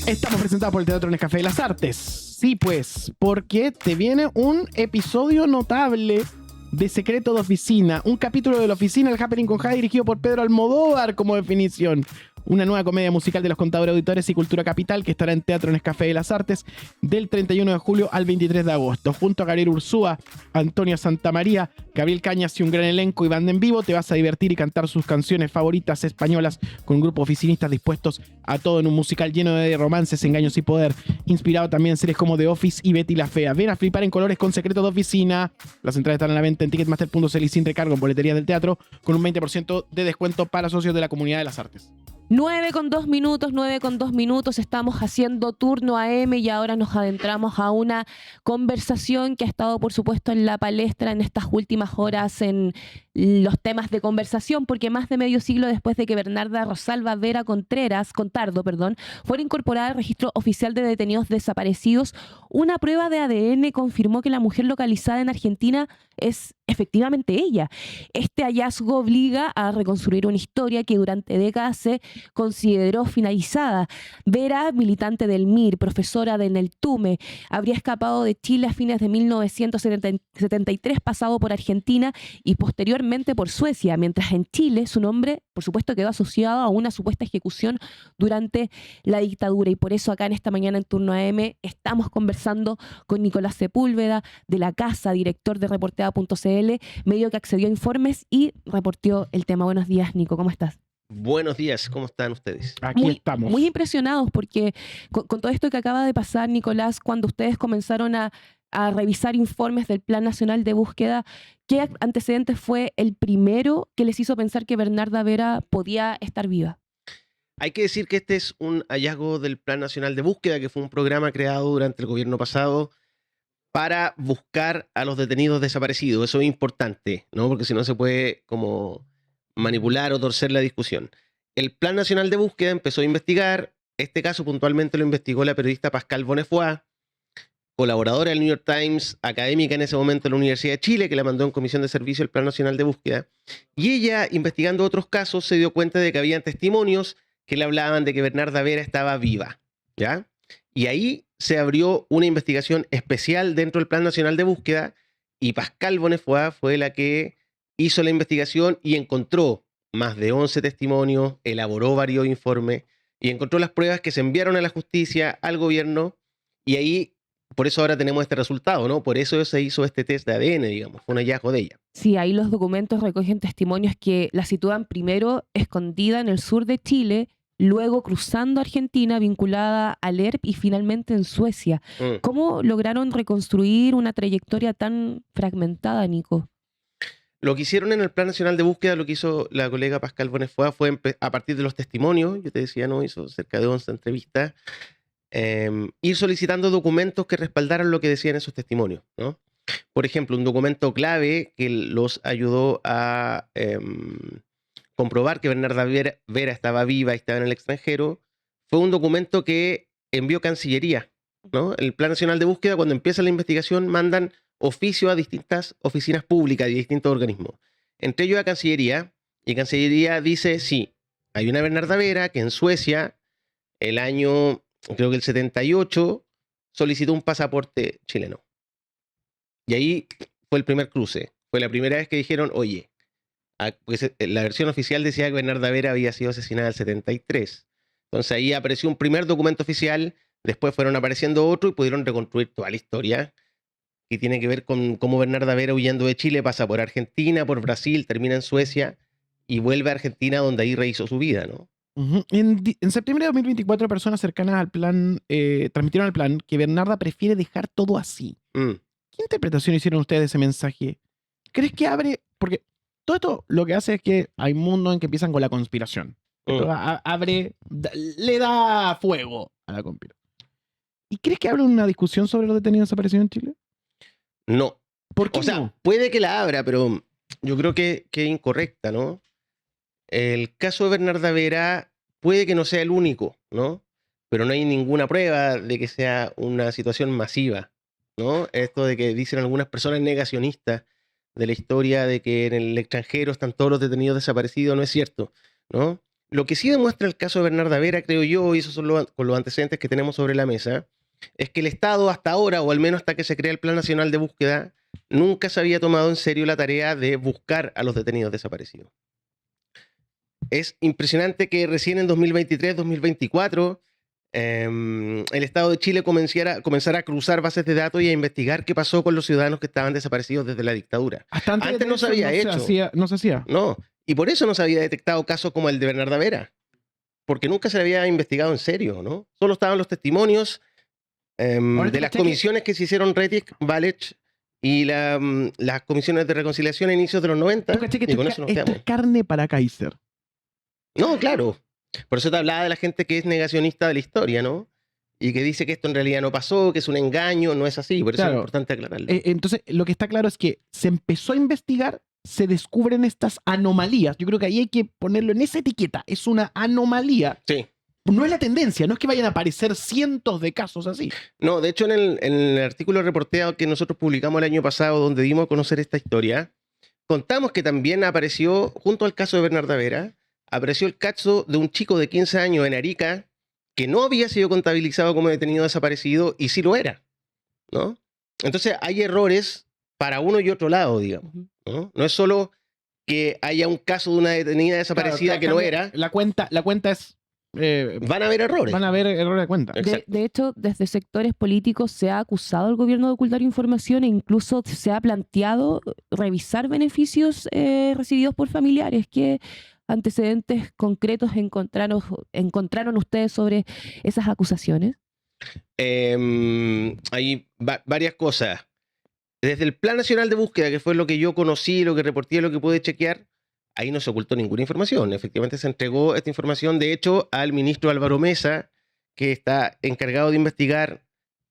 Estamos presentados por el Teatro Nescafé de las Artes. Sí, pues, porque te viene un episodio notable de Secreto de Oficina. Un capítulo de La Oficina, el Happening con Jai, dirigido por Pedro Almodóvar como definición. Una nueva comedia musical de los contadores auditores y Cultura Capital que estará en Teatro Nescafé de las Artes del 31 de julio al 23 de agosto. Junto a Gabriel Ursúa, Antonio Santamaría, Gabriel Cañas y un gran elenco y banda en vivo, te vas a divertir y cantar sus canciones favoritas españolas con un grupo de oficinistas dispuestos a todo en un musical lleno de romances, engaños y poder. Inspirado también en series como The Office y Betty la Fea. Ven a flipar en colores con Secreto de Oficina. Las entradas están a la venta en ticketmaster.cl y sin recargo en boleterías del teatro con un 20% de descuento para socios de la Comunidad de las Artes. 9 con 2 minutos, estamos haciendo turno AM y ahora nos adentramos a una conversación que ha estado, por supuesto, en la palestra en estas últimas horas en los temas de conversación, porque más de medio siglo después de que Bernarda Rosalba Vera Contardo, fuera incorporada al registro oficial de detenidos desaparecidos, una prueba de ADN confirmó que la mujer localizada en Argentina es efectivamente ella. Este hallazgo obliga a reconstruir una historia que durante décadas se consideró finalizada. Vera, militante del MIR, profesora de Neltume, habría escapado de Chile a fines de 1973, pasado por Argentina y posteriormente por Suecia, mientras en Chile su nombre, por supuesto, quedó asociado a una supuesta ejecución durante la dictadura. Y por eso acá en esta mañana en Turno AM estamos conversando con Nicolás Sepúlveda de La Casa, director de Reporteada.cl, medio que accedió a informes y reporteó el tema. Buenos días, Nico, ¿cómo estás? Buenos días, ¿cómo están ustedes? Aquí estamos. Muy impresionados porque con todo esto que acaba de pasar, Nicolás, cuando ustedes comenzaron a revisar informes del Plan Nacional de Búsqueda, ¿qué antecedente fue el primero que les hizo pensar que Bernarda Vera podía estar viva? Hay que decir que este es un hallazgo del Plan Nacional de Búsqueda, que fue un programa creado durante el gobierno pasado para buscar a los detenidos desaparecidos. Eso es importante, ¿no? Porque si no se puede como manipular o torcer la discusión. El Plan Nacional de Búsqueda empezó a investigar. Este caso puntualmente lo investigó la periodista Pascal Bonnefoy, colaboradora del New York Times, académica en ese momento en la Universidad de Chile, que la mandó en comisión de servicio al Plan Nacional de Búsqueda. Y ella, investigando otros casos, se dio cuenta de que habían testimonios que le hablaban de que Bernarda Vera estaba viva, ¿ya? Y ahí se abrió una investigación especial dentro del Plan Nacional de Búsqueda y Pascal Bonnefoy fue la que hizo la investigación y encontró más de 11 testimonios, elaboró varios informes y encontró las pruebas que se enviaron a la justicia, al gobierno, y ahí, por eso ahora tenemos este resultado, ¿no? Por eso se hizo este test de ADN, digamos, fue un hallazgo de ella. Sí, ahí los documentos recogen testimonios que la sitúan primero escondida en el sur de Chile, luego cruzando Argentina, vinculada al ERP y finalmente en Suecia. ¿Cómo lograron reconstruir una trayectoria tan fragmentada, Nico? Lo que hicieron en el Plan Nacional de Búsqueda, lo que hizo la colega Pascal Bonnefoy fue a partir de los testimonios, yo te decía, ¿no? Hizo cerca de 11 entrevistas, ir solicitando documentos que respaldaran lo que decían esos testimonios, ¿no? Por ejemplo, un documento clave que los ayudó a comprobar que Bernarda Vera estaba viva y estaba en el extranjero fue un documento que envió Cancillería, ¿no? El Plan Nacional de Búsqueda, cuando empieza la investigación, mandan oficio a distintas oficinas públicas y distintos organismos, entre ellos a Cancillería, y Cancillería dice, sí, hay una Bernarda Vera que en Suecia, el año, creo que el 78, solicitó un pasaporte chileno. Y ahí fue el primer cruce, fue la primera vez que dijeron, oye, pues la versión oficial decía que Bernarda Vera había sido asesinada en el 73. Entonces ahí apareció un primer documento oficial, después fueron apareciendo otros y pudieron reconstruir toda la historia que tiene que ver con cómo Bernarda Vera, huyendo de Chile, pasa por Argentina, por Brasil, termina en Suecia y vuelve a Argentina, donde ahí rehizo su vida, ¿no? En septiembre de 2024, personas cercanas al plan transmitieron al plan que Bernarda prefiere dejar todo así. ¿Qué interpretación hicieron ustedes de ese mensaje? ¿Crees que abre...? Porque todo esto lo que hace es que hay mundos en que empiezan con la conspiración. Esto le da fuego a la conspiración. ¿Y crees que abre una discusión sobre los detenidos desaparecidos en Chile? No. ¿Por qué o sea, no? puede que la abra, pero yo creo que es incorrecta, ¿no? El caso de Bernarda Vera puede que no sea el único, ¿no? Pero no hay ninguna prueba de que sea una situación masiva, ¿no? Esto de que dicen algunas personas negacionistas de la historia de que en el extranjero están todos los detenidos desaparecidos, no es cierto, ¿no? Lo que sí demuestra el caso de Bernarda Vera, creo yo, y esos son con los antecedentes que tenemos sobre la mesa, es que el Estado hasta ahora, o al menos hasta que se crea el Plan Nacional de Búsqueda, nunca se había tomado en serio la tarea de buscar a los detenidos desaparecidos. Es impresionante que recién en 2023-2024 el Estado de Chile comenzara a cruzar bases de datos y a investigar qué pasó con los ciudadanos que estaban desaparecidos desde la dictadura. Hasta Antes no se había hecho. No se hacía. No, y por eso no se había detectado casos como el de Bernarda Vera, porque nunca se le había investigado en serio, ¿no? Solo estaban los testimonios de las comisiones que se hicieron Rettig, Valech y las comisiones de reconciliación a inicios de los 90, y con eso nos esto quedamos. es carne para Kaiser. No, claro. Por eso te hablaba de la gente que es negacionista de la historia, ¿no? Y que dice que esto en realidad no pasó, que es un engaño, no es así. Por eso es importante aclararlo. Entonces, lo que está claro es que se empezó a investigar, se descubren estas anomalías. Yo creo que ahí hay que ponerlo en esa etiqueta. Es una anomalía. Sí. No es la tendencia, no es que vayan a aparecer cientos de casos así. No, de hecho, en el artículo reporteado que nosotros publicamos el año pasado, donde dimos a conocer esta historia, contamos que también apareció, junto al caso de Bernarda Vera, apareció el caso de un chico de 15 años en Arica que no había sido contabilizado como detenido desaparecido y sí lo era, ¿no? Entonces hay errores para uno y otro lado, digamos, ¿no? No es solo que haya un caso de una detenida desaparecida que no era. La cuenta es... van a haber errores. Van a haber errores de cuenta. De hecho, desde sectores políticos se ha acusado al gobierno de ocultar información e incluso se ha planteado revisar beneficios recibidos por familiares. ¿Qué antecedentes concretos encontraron ustedes sobre esas acusaciones? Hay varias cosas. Desde el Plan Nacional de Búsqueda, que fue lo que yo conocí, lo que reporté, lo que pude chequear, ahí no se ocultó ninguna información. Efectivamente se entregó esta información, de hecho, al ministro Álvaro Mesa, que está encargado de investigar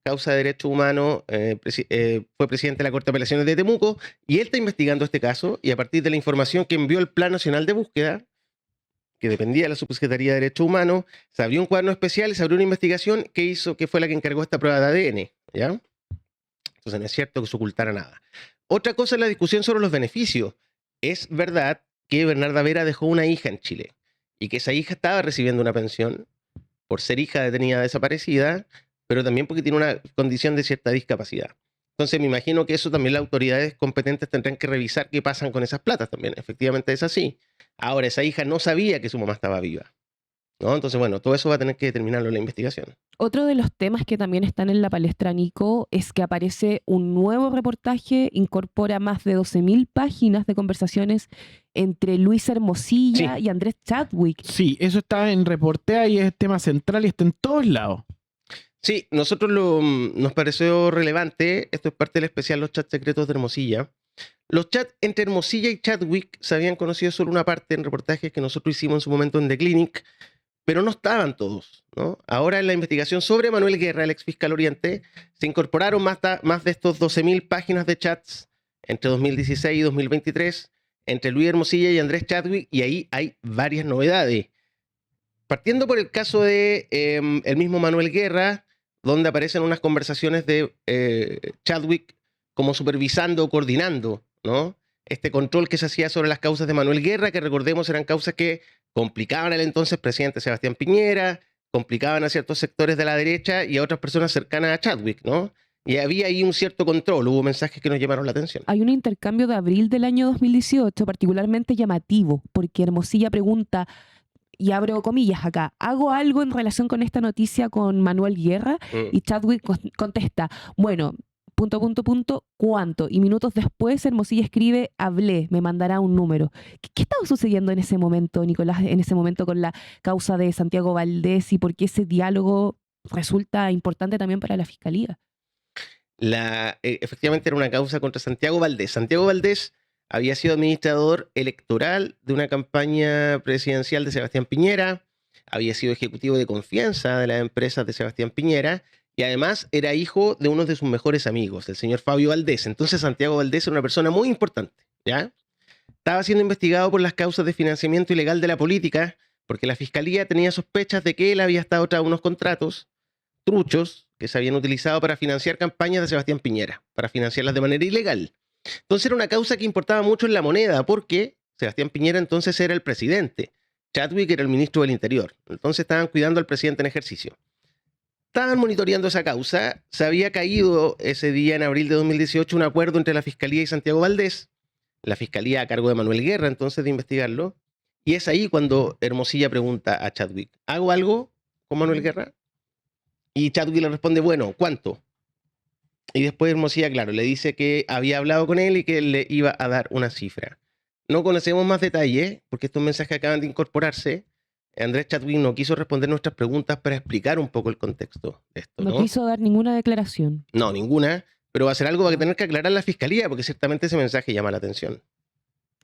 causa de derechos humanos, fue presidente de la Corte de Apelaciones de Temuco, y él está investigando este caso, y a partir de la información que envió el Plan Nacional de Búsqueda, que dependía de la Subsecretaría de Derechos Humanos, se abrió un cuaderno especial y se abrió una investigación que fue la que encargó esta prueba de ADN, ¿ya? Entonces no es cierto que se ocultara nada. Otra cosa es la discusión sobre los beneficios. Es verdad que Bernarda Vera dejó una hija en Chile y que esa hija estaba recibiendo una pensión por ser hija detenida desaparecida, pero también porque tiene una condición de cierta discapacidad. Entonces me imagino que eso también las autoridades competentes tendrán que revisar qué pasan con esas platas también. Efectivamente es así. Ahora, esa hija no sabía que su mamá estaba viva, ¿no? Entonces, bueno, todo eso va a tener que determinarlo en la investigación. Otro de los temas que también están en la palestra, Nico, es que aparece un nuevo reportaje, incorpora más de 12.000 páginas de conversaciones entre Luis Hermosilla y Andrés Chadwick. Sí, eso está en Reportea y es tema central y está en todos lados. Sí, nosotros nos pareció relevante. Esto es parte del especial Los Chats Secretos de Hermosilla. Los chats entre Hermosilla y Chadwick se habían conocido solo una parte en reportajes que nosotros hicimos en su momento en The Clinic, pero no estaban todos, ¿no? Ahora en la investigación sobre Manuel Guerra, el ex fiscal Oriente, se incorporaron más de estos 12.000 páginas de chats entre 2016 y 2023 entre Luis Hermosilla y Andrés Chadwick, y ahí hay varias novedades. Partiendo por el caso de el mismo Manuel Guerra, donde aparecen unas conversaciones de Chadwick como supervisando o coordinando, ¿no? Este control que se hacía sobre las causas de Manuel Guerra, que recordemos eran causas que complicaban al entonces presidente Sebastián Piñera, complicaban a ciertos sectores de la derecha y a otras personas cercanas a Chadwick, ¿no? Y había ahí un cierto control, hubo mensajes que nos llamaron la atención. Hay un intercambio de abril del año 2018 particularmente llamativo, porque Hermosilla pregunta, y abro comillas acá, ¿hago algo en relación con esta noticia con Manuel Guerra? Y Chadwick contesta, bueno, ... ¿cuánto? Y minutos después Hermosilla escribe, hablé, me mandará un número. ¿Qué estaba sucediendo en ese momento, Nicolás, en ese momento con la causa de Santiago Valdés y por qué ese diálogo resulta importante también para la Fiscalía? Efectivamente era una causa contra Santiago Valdés. Santiago Valdés había sido administrador electoral de una campaña presidencial de Sebastián Piñera, había sido ejecutivo de confianza de las empresas de Sebastián Piñera, y además era hijo de uno de sus mejores amigos, el señor Fabio Valdés. Entonces Santiago Valdés era una persona muy importante, ¿ya? Estaba siendo investigado por las causas de financiamiento ilegal de la política, porque la Fiscalía tenía sospechas de que él había estado tras unos contratos truchos que se habían utilizado para financiar campañas de Sebastián Piñera, para financiarlas de manera ilegal. Entonces era una causa que importaba mucho en La Moneda, porque Sebastián Piñera entonces era el presidente. Chadwick era el ministro del Interior. Entonces estaban cuidando al presidente en ejercicio. Estaban monitoreando esa causa. Se había caído ese día, en abril de 2018, un acuerdo entre la Fiscalía y Santiago Valdés, la Fiscalía a cargo de Manuel Guerra, entonces, de investigarlo. Y es ahí cuando Hermosilla pregunta a Chadwick, ¿hago algo con Manuel Guerra? Y Chadwick le responde, bueno, ¿cuánto? Y después Hermosilla, claro, le dice que había hablado con él y que él le iba a dar una cifra. No conocemos más detalles, porque estos mensajes acaban de incorporarse. Andrés Chadwick no quiso responder nuestras preguntas para explicar un poco el contexto de esto, No ¿no? quiso dar ninguna declaración. No, ninguna, pero va a ser algo que va a tener que aclarar la Fiscalía, porque ciertamente ese mensaje llama la atención.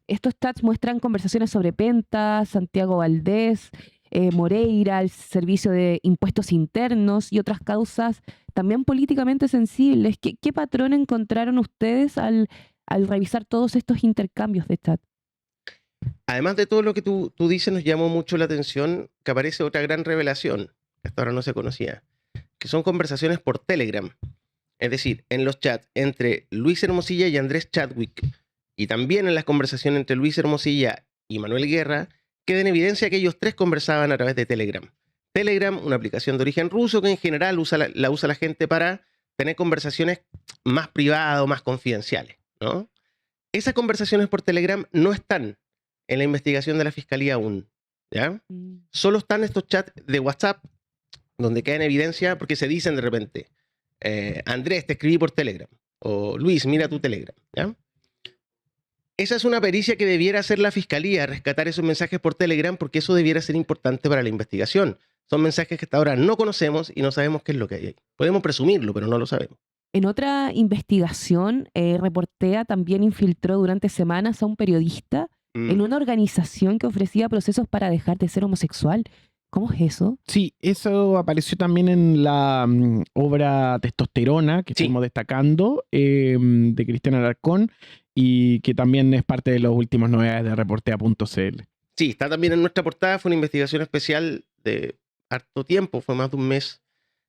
Estos chats muestran conversaciones sobre Penta, Santiago Valdés, Moreira, el Servicio de Impuestos Internos y otras causas también políticamente sensibles. ¿Qué patrón encontraron ustedes al revisar todos estos intercambios de chat? Además de todo lo que tú dices, nos llamó mucho la atención que aparece otra gran revelación, que hasta ahora no se conocía, que son conversaciones por Telegram. Es decir, en los chats entre Luis Hermosilla y Andrés Chadwick, y también en las conversaciones entre Luis Hermosilla y Manuel Guerra, queda en evidencia que ellos tres conversaban a través de Telegram. Telegram, una aplicación de origen ruso que en general la usa la gente para tener conversaciones más privadas o más confidenciales, ¿no? Esas conversaciones por Telegram no están en la investigación de la Fiscalía aún, ¿ya? Solo están estos chats de WhatsApp, donde queda en evidencia porque se dicen de repente, Andrés, te escribí por Telegram, o Luis, mira tu Telegram, ¿ya? Esa es una pericia que debiera hacer la Fiscalía, rescatar esos mensajes por Telegram, porque eso debiera ser importante para la investigación. Son mensajes que hasta ahora no conocemos y no sabemos qué es lo que hay ahí. Podemos presumirlo, pero no lo sabemos. En otra investigación, Reportea también infiltró durante semanas a un periodista en una organización que ofrecía procesos para dejar de ser homosexual. ¿Cómo es eso? Sí, eso apareció también en la obra Testosterona, que Sí. estuvimos destacando, de Cristian Alarcón, y que también es parte de las últimas novedades de reportea.cl. Sí, está también en nuestra portada. Fue una investigación especial de harto tiempo, fue más de un mes,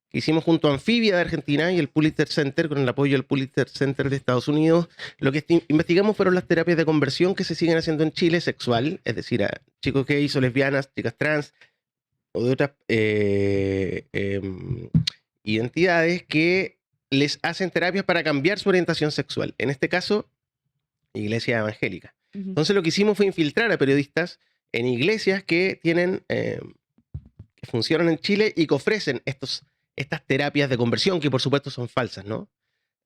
que hicimos junto a Anfibia de Argentina y el Pulitzer Center, con el apoyo del Pulitzer Center de Estados Unidos. Lo que investigamos fueron las terapias de conversión que se siguen haciendo en Chile, sexual, es decir, a chicos gays o lesbianas, chicas trans o de otras identidades que les hacen terapias para cambiar su orientación sexual. En este caso, iglesia evangélica. Entonces lo que hicimos fue infiltrar a periodistas en iglesias que tienen, que funcionan en Chile y que ofrecen estas terapias de conversión, que por supuesto son falsas, ¿no?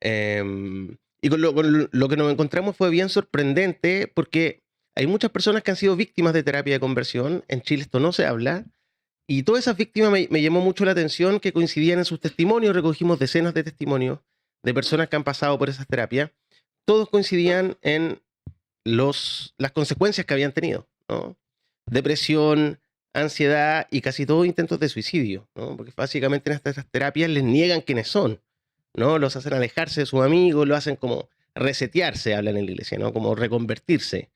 Y con lo que nos encontramos fue bien sorprendente, porque hay muchas personas que han sido víctimas de terapia de conversión. En Chile esto no se habla. Y todas esas víctimas me llamó mucho la atención que coincidían en sus testimonios. Recogimos decenas de testimonios de personas que han pasado por esas terapias. Todos coincidían en las consecuencias que habían tenido, ¿no? Depresión, ansiedad y casi todos intentos de suicidio, ¿no? Porque básicamente en estas terapias les niegan quiénes son, ¿no? Los hacen alejarse de sus amigos, lo hacen como resetearse, hablan en la iglesia, ¿no? Como reconvertirse.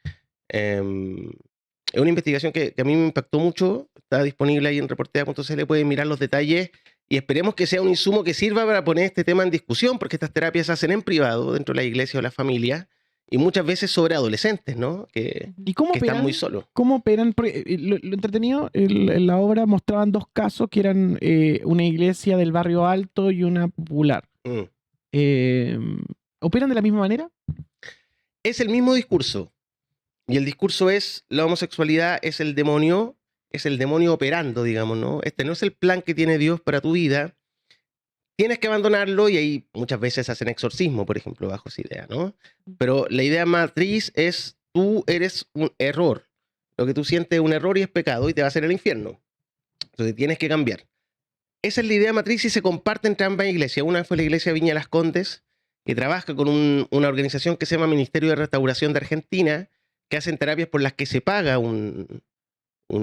Es una investigación que a mí me impactó mucho. Está disponible ahí en reportea.cl, pueden mirar los detalles y esperemos que sea un insumo que sirva para poner este tema en discusión, porque estas terapias se hacen en privado, dentro de la iglesia o la familia, y muchas veces sobre adolescentes, ¿no? ¿Y cómo que operan? Están muy solos. ¿Cómo operan? Porque, lo entretenido, en la obra mostraban dos casos que eran una iglesia del barrio alto y una popular. ¿Operan de la misma manera? Es el mismo discurso. Y el discurso es, la homosexualidad es el demonio operando, digamos, ¿no? Este no es el plan que tiene Dios para tu vida. Tienes que abandonarlo, y ahí muchas veces hacen exorcismo, por ejemplo, bajo esa idea, ¿no? Pero la idea matriz es, tú eres un error. Lo que tú sientes es un error y es pecado y te va a hacer el infierno. Entonces tienes que cambiar. Esa es la idea matriz y se comparte entre ambas iglesias. Una fue la iglesia Viña Las Condes, que trabaja con una organización que se llama Ministerio de Restauración de Argentina, que hacen terapias por las que se paga un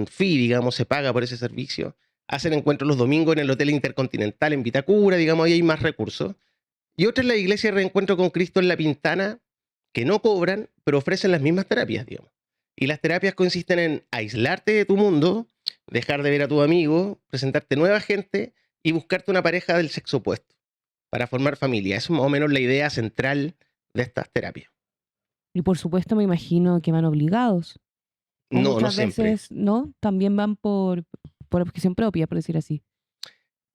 fee, digamos, se paga por ese servicio. Hacen encuentros los domingos en el Hotel Intercontinental en Vitacura, digamos, ahí hay más recursos. Y otra es la iglesia de Reencuentro con Cristo en La Pintana, que no cobran, pero ofrecen las mismas terapias, digamos. Y las terapias consisten en aislarte de tu mundo, dejar de ver a tu amigo, presentarte nueva gente y buscarte una pareja del sexo opuesto para formar familia. Eso es más o menos la idea central de estas terapias. Y por supuesto me imagino que van obligados. O No, no muchas siempre. veces, ¿no? También van por objeción propia, por decir así.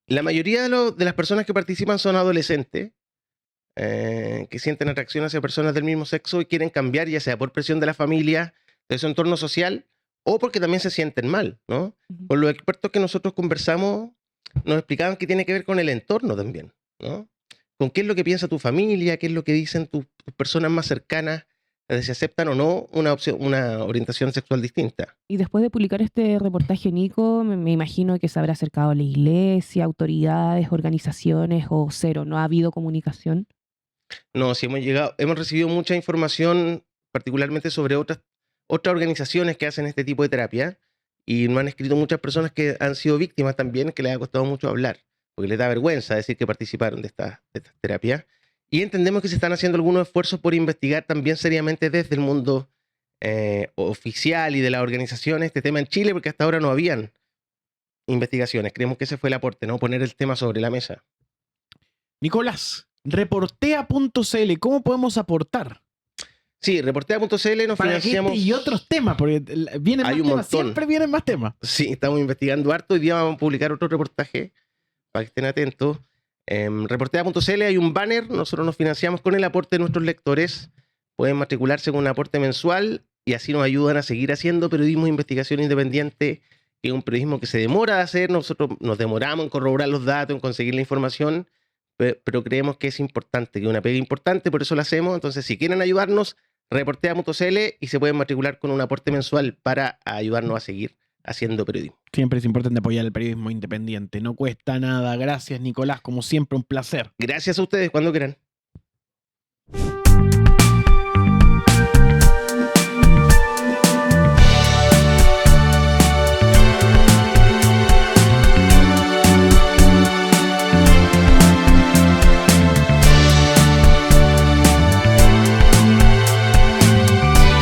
La mayoría de las personas que participan son adolescentes que sienten atracción hacia personas del mismo sexo y quieren cambiar, ya sea por presión de la familia, de su entorno social, o porque también se sienten mal, ¿no? Ujú. Con los expertos que nosotros conversamos, nos explicaban que tiene que ver con el entorno también, ¿no? Con qué es lo que piensa tu familia, qué es lo que dicen tus personas más cercanas, de si aceptan o no una orientación sexual distinta. Y después de publicar este reportaje, Nico, me imagino que se habrá acercado a la iglesia, autoridades, organizaciones o cero. ¿No ha habido comunicación? No, si hemos recibido mucha información, particularmente sobre otras organizaciones que hacen este tipo de terapia, y nos han escrito muchas personas que han sido víctimas también, que les ha costado mucho hablar, porque les da vergüenza decir que participaron de esta terapia. Y entendemos que se están haciendo algunos esfuerzos por investigar también seriamente desde el mundo oficial y de las organizaciones este tema en Chile, porque hasta ahora no habían investigaciones. Creemos que ese fue el aporte, ¿no? Poner el tema sobre la mesa. Nicolás, reportea.cl, ¿cómo podemos aportar? Sí, reportea.cl nos Para financiamos. y otros temas, porque vienen Hay más un temas, montón. siempre vienen más temas. Sí, estamos investigando harto. Hoy día vamos a publicar otro reportaje para que estén atentos. En reportea.cl hay un banner. Nosotros nos financiamos con el aporte de nuestros lectores. Pueden matricularse con un aporte mensual y así nos ayudan a seguir haciendo periodismo de investigación independiente, que es un periodismo que se demora de hacer. Nosotros nos demoramos en corroborar los datos, en conseguir la información, pero creemos que es importante, que es una pega importante, por eso lo hacemos. Entonces, si quieren ayudarnos, reportea.cl y se pueden matricular con un aporte mensual para ayudarnos a seguir haciendo periodismo. Siempre es importante apoyar el periodismo independiente. No cuesta nada. Gracias, Nicolás. Como siempre, un placer. Gracias a ustedes, cuando quieran.